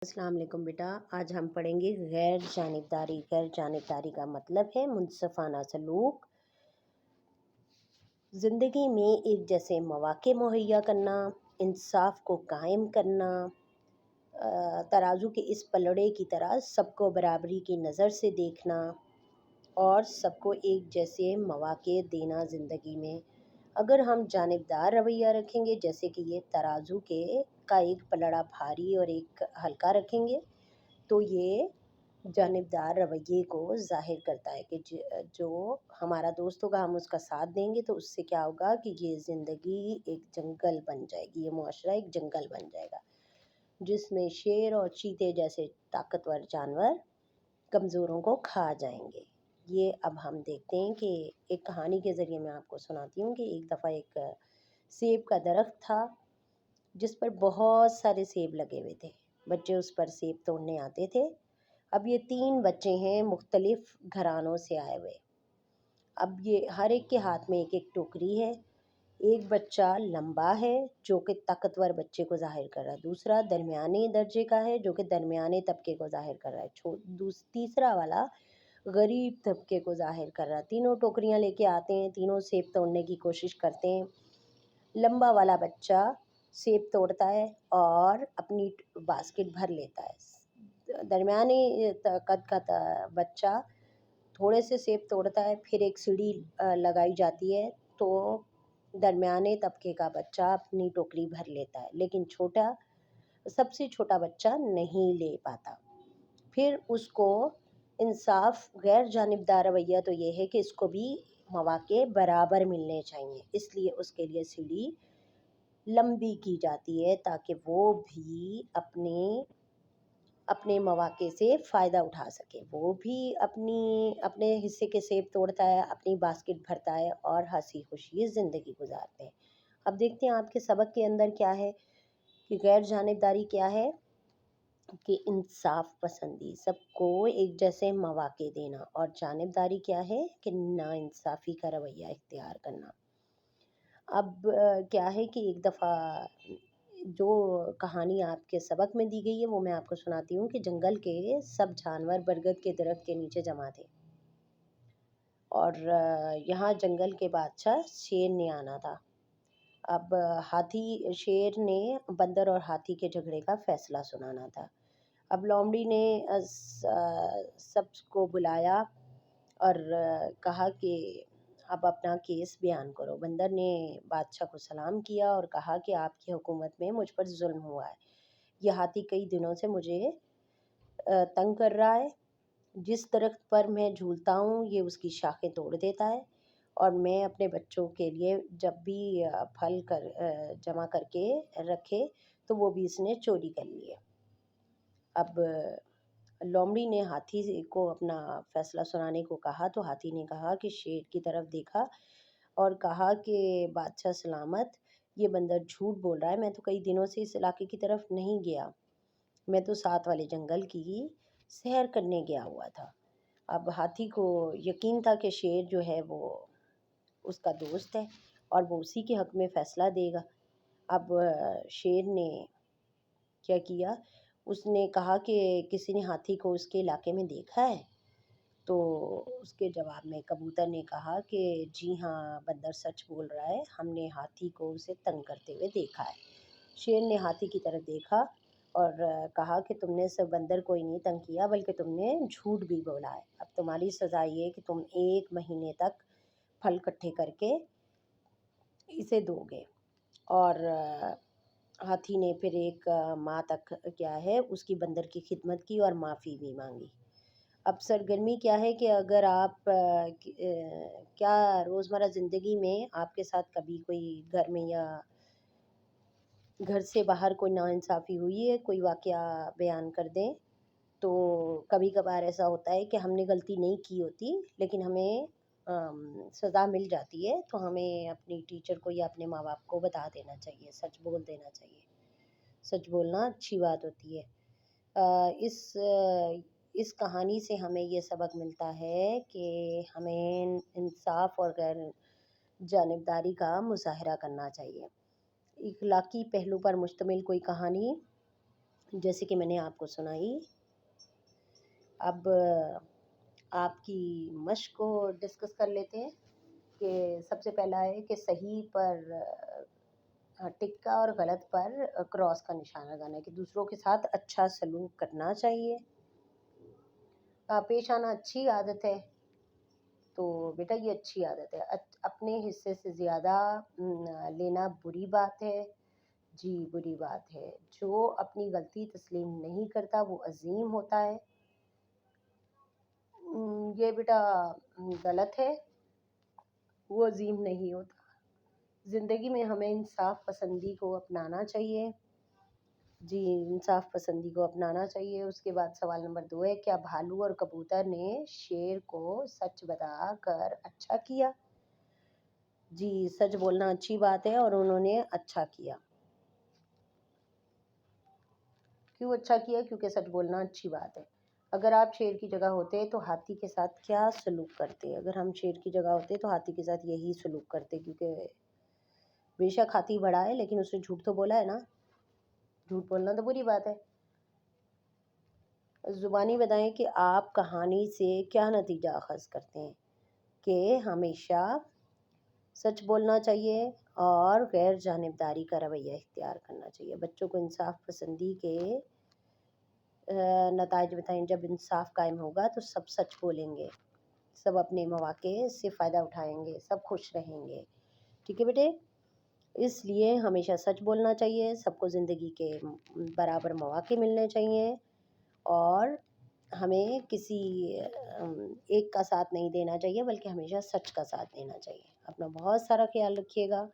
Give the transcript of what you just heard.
अस्सलाम वालेकुम बेटा। आज हम पढ़ेंगे गैर जानिबदारी। गैर जानिबदारी का मतलब है मुनसफ़ाना सलूक, ज़िंदगी में एक जैसे मौक़े मुहैया करना, इंसाफ को कायम करना, तराजू के इस पलड़े की तरह सबको बराबरी की नज़र से देखना और सबको एक जैसे मौक़े देना ज़िंदगी में। अगर हम जानिबदार रवैया रखेंगे, जैसे कि ये तराजू के का एक पलड़ा भारी और एक हल्का रखेंगे, तो ये जानिबदार रवैये को ज़ाहिर करता है कि जो हमारा दोस्त होगा हम उसका साथ देंगे, तो उससे क्या होगा कि ये ज़िंदगी एक जंगल बन जाएगी, ये मुआशरा एक जंगल बन जाएगा जिसमें शेर और चीते जैसे ताकतवर जानवर कमज़ोरों को खा जाएंगे। ये अब हम देखते हैं कि एक कहानी के ज़रिए मैं आपको सुनाती हूँ कि एक दफ़ा एक सेब का दरख्त था जिस पर बहुत सारे सेब लगे हुए थे। बच्चे उस पर सेब तोड़ने आते थे। अब ये 3 बच्चे हैं मुख्तलिफ घरानों से आए हुए। अब ये हर एक के हाथ में एक-एक टोकरी है। एक बच्चा लंबा है जो कि ताकतवर बच्चे को ज़ाहिर कर रहा है। दूसरा दरमियाने दर्जे का है जो कि दरमियाने तबके को ज़ाहिर कर रहा है। तीसरा वाला गरीब तबके को ज़ाहिर कर रहा है। तीनों टोकरियाँ लेके आते हैं, तीनों सेब तोड़ने की कोशिश करते हैं। लंबा वाला बच्चा सेब तोड़ता है और अपनी बास्केट भर लेता है। दरमियाने कद का बच्चा थोड़े से सेब तोड़ता है, फिर एक सीढ़ी लगाई जाती है तो दरमियाने तबके का बच्चा अपनी टोकरी भर लेता है, लेकिन सबसे छोटा बच्चा नहीं ले पाता। फिर उसको इंसाफ गैर जानिबदार रवैया तो ये है कि इसको भी मौक़े बराबर मिलने चाहिए, इसलिए उसके लिए सीढ़ी लंबी की जाती है ताकि वो भी अपने मौक़े से फ़ायदा उठा सके। वो भी अपने हिस्से के सेब तोड़ता है, अपनी बास्केट भरता है और हँसी खुशी ज़िंदगी गुजारते हैं। अब देखते हैं आपके सबक के अंदर क्या है कि गैर जानिबदारी क्या है कि इंसाफ पसंदी, सबको एक जैसे मौक़े देना, और जानिबदारी क्या है कि नाइंसाफ़ी का रवैया इख्तियार करना। अब क्या है कि एक दफ़ा जो कहानी आपके सबक में दी गई है वो मैं आपको सुनाती हूँ कि जंगल के सब जानवर बरगद के दरख्त के नीचे जमा थे और यहाँ जंगल के बादशाह शेर ने आना था। अब शेर ने बंदर और हाथी के झगड़े का फैसला सुनाना था। अब लोमड़ी ने सबको बुलाया और कहा कि अब अपना केस बयान करो। बंदर ने बादशाह को सलाम किया और कहा कि आपकी हुकूमत में मुझ पर जुल्म हुआ है। यह हाथी कई दिनों से मुझे तंग कर रहा है। जिस दरख्त पर मैं झूलता हूँ ये उसकी शाखें तोड़ देता है और मैं अपने बच्चों के लिए जब भी फल जमा करके रखे तो वो भी इसने चोरी कर लिए। अब लोमड़ी ने हाथी को अपना फैसला सुनाने को कहा तो हाथी ने कहा कि शेर की तरफ देखा और कहा कि बादशाह सलामत, ये बंदर झूठ बोल रहा है, मैं तो कई दिनों से इस इलाके की तरफ नहीं गया, मैं तो साथ वाले जंगल की सैर करने गया हुआ था। अब हाथी को यकीन था कि शेर जो है वो उसका दोस्त है और वो उसी के हक़ में फ़ैसला देगा। अब शेर ने क्या किया, उसने कहा कि किसी ने हाथी को उसके इलाके में देखा है? तो उसके जवाब में कबूतर ने कहा कि जी हाँ, बंदर सच बोल रहा है, हमने हाथी को उसे तंग करते हुए देखा है। शेर ने हाथी की तरफ देखा और कहा कि तुमने सिर्फ बंदर को ही नहीं तंग किया बल्कि तुमने झूठ भी बोला है। अब तुम्हारी सज़ा ये है कि तुम 1 महीने तक फल इकट्ठे करके इसे दोगे। और हाथी ने फिर 1 माह तक क्या है उसकी बंदर की खिदमत की और माफ़ी भी मांगी। अब सरगर्मी क्या है कि अगर आप क्या रोज़मर्रा ज़िंदगी में आपके साथ कभी कोई घर में या घर से बाहर कोई नाइंसाफ़ी हुई है, कोई वाक़या बयान कर दें। तो कभी-कभार ऐसा होता है कि हमने गलती नहीं की होती लेकिन हमें सज़ा मिल जाती है, तो हमें अपनी टीचर को या अपने माँ-बाप को बता देना चाहिए, सच बोल देना चाहिए। सच बोलना अच्छी बात होती है। इस कहानी से हमें ये सबक मिलता है कि हमें इंसाफ और गैर जानिबदारी का मुज़ाहरा करना चाहिए। इख़लाक़ी पहलू पर मुश्तमिल कोई कहानी جیسے کہ میں نے آپ کو سنائی. اب آپ کی مشق کو ڈسکس کر لیتے ہیں کہ سب سے پہلا ہے کہ صحیح پر ٹک کا اور غلط پر کراس کا نشان لگانا ہے کہ دوسروں کے ساتھ اچھا سلوک کرنا چاہیے. پیش آنا اچھی عادت ہے. تو بیٹا یہ اچھی عادت ہے. اپنے حصے سے زیادہ لینا بری بات ہے. جی بری بات ہے. جو اپنی غلطی تسلیم نہیں کرتا وہ عظیم ہوتا ہے. یہ بیٹا غلط ہے، وہ عظیم نہیں ہوتا. زندگی میں ہمیں انصاف پسندی کو اپنانا چاہیے. جی انصاف پسندی کو اپنانا چاہیے. اس کے بعد سوال نمبر 2 ہے، کیا بھالو اور کبوتر نے شیر کو سچ بتا کر اچھا کیا؟ جی سچ بولنا اچھی بات ہے اور انہوں نے اچھا کیا. کیوں اچھا کیا؟ کیونکہ سچ بولنا اچھی بات ہے. اگر آپ شیر کی جگہ ہوتے تو ہاتھی کے ساتھ کیا سلوک کرتے؟ اگر ہم شیر کی جگہ ہوتے تو ہاتھی کے ساتھ یہی سلوک کرتے، کیونکہ بے شک ہاتھی بڑا ہے لیکن اس نے جھوٹ تو بولا ہے نا. جھوٹ بولنا تو بری بات ہے. زبانی بتائیں کہ آپ کہانی سے کیا نتیجہ اخذ کرتے ہیں؟ کہ ہمیشہ سچ بولنا چاہیے اور غیر جانبداری کا رویہ اختیار کرنا چاہیے. بچوں کو انصاف پسندی کے نتائج بتائیں. جب انصاف قائم ہوگا تو سب سچ بولیں گے، سب اپنے مواقع سے فائدہ اٹھائیں گے، سب خوش رہیں گے. ٹھیک ہے بیٹے؟ اس لیے ہمیشہ سچ بولنا چاہیے. سب کو زندگی کے برابر مواقع ملنے چاہیے اور ہمیں کسی ایک کا ساتھ نہیں دینا چاہیے بلکہ ہمیشہ سچ کا ساتھ دینا چاہیے. اپنا بہت سارا خیال رکھیے گا.